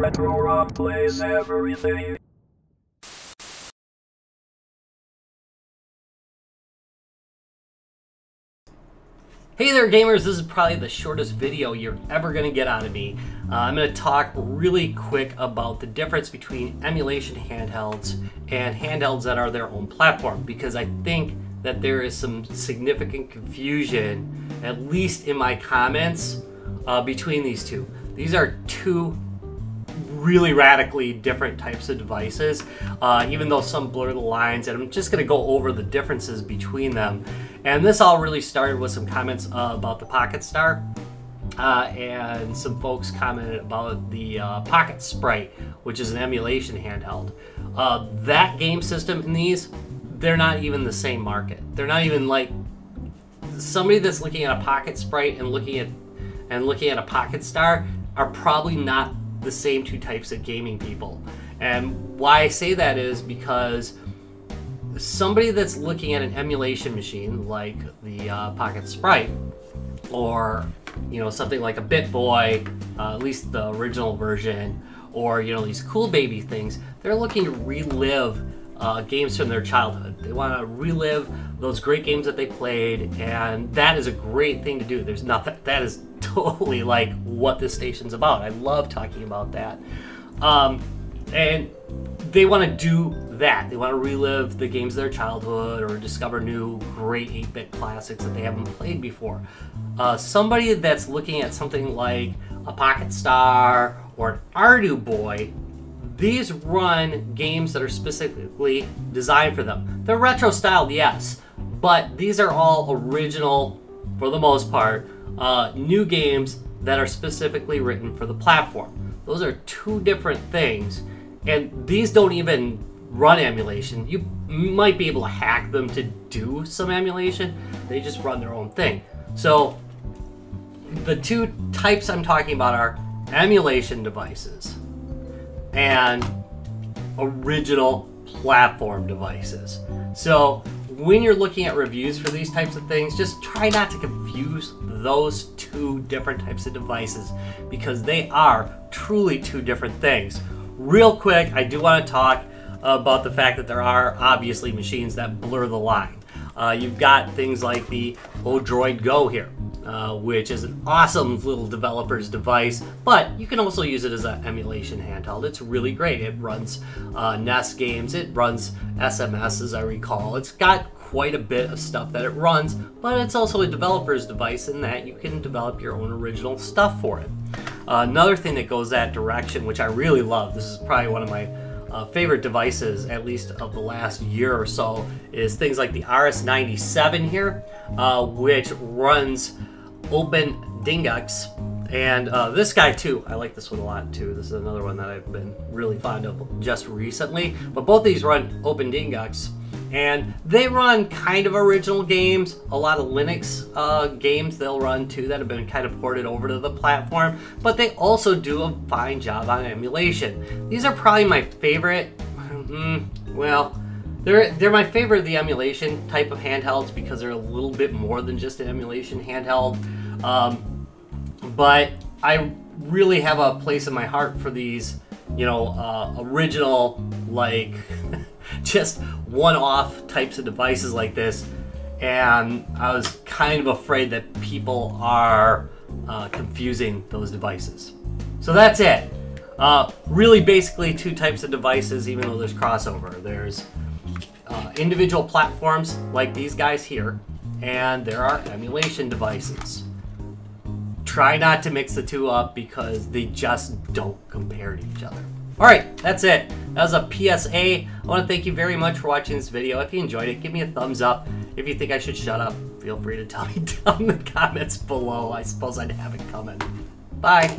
Retro Rock plays everything. Hey there gamers, this is probably the shortest video you're ever going to get out of me. I'm going to talk really quick about the difference between emulation handhelds and handhelds that are their own platform, because I think that there is some significant confusion, at least in my comments, between these two. These are two really radically different types of devices, even though some blur the lines, and I'm just going to go over the differences between them. And this all really started with some comments about the Pocket Star, and some folks commented about the Pocket Sprite, which is an emulation handheld. That game system in these, they're not even the same market. They're not even like somebody that's looking at a Pocket Sprite and looking at a Pocket Star are probably not the same two types of gaming people. And why I say that is because somebody that's looking at an emulation machine like the Pocket Sprite, or something like a BitBoy, at least the original version, or these Cool Baby things, they're looking to relive games from their childhood. They want to relive those great games that they played, and that is a great thing to do. There's nothing that is totally like what this station's about. I love talking about that. And they want to do that. They want to relive the games of their childhood or discover new great 8-bit classics that they haven't played before. Somebody that's looking at something like a Pocket Star or an Ardu Boy, these run games that are specifically designed for them. They're retro styled, yes, but these are all original, for the most part, new games that are specifically written for the platform. Those are two different things, and these don't even run emulation. You might be able to hack them to do some emulation. They just run their own thing. So the two types I'm talking about are emulation devices and original platform devices. So when you're looking at reviews for these types of things, just try not to confuse those two different types of devices, because they are truly two different things. Real quick, I do want to talk about the fact that there are obviously machines that blur the line. You've got things like the Odroid Go here, which is an awesome little developer's device, but you can also use it as an emulation handheld. It's really great. It runs NES games, it runs SMS as I recall. It's got quite a bit of stuff that it runs, but it's also a developer's device in that you can develop your own original stuff for it. Another thing that goes that direction, which I really love, this is probably one of my favorite devices, at least of the last year or so, is things like the RS97 here, which runs OpenDingux. And this guy too, I like this one a lot too. This is another one that I've been really fond of just recently. But both these run OpenDingux, and they run kind of original games. A lot of Linux games they'll run too that have been kind of ported over to the platform. But they also do a fine job on emulation. These are probably my favorite. Well, they're my favorite of the emulation type of handhelds because they're a little bit more than just an emulation handheld. But I really have a place in my heart for these, original, like, just one-off types of devices like this. And I was kind of afraid that people are confusing those devices. So that's it. Really basically two types of devices, even though there's crossover. There's individual platforms like these guys here, and there are emulation devices. Try not to mix the two up because they just don't compare to each other. Alright, that's it. That was a PSA. I want to thank you very much for watching this video. If you enjoyed it, give me a thumbs up. If you think I should shut up, feel free to tell me down in the comments below. I suppose I'd have it coming. Bye.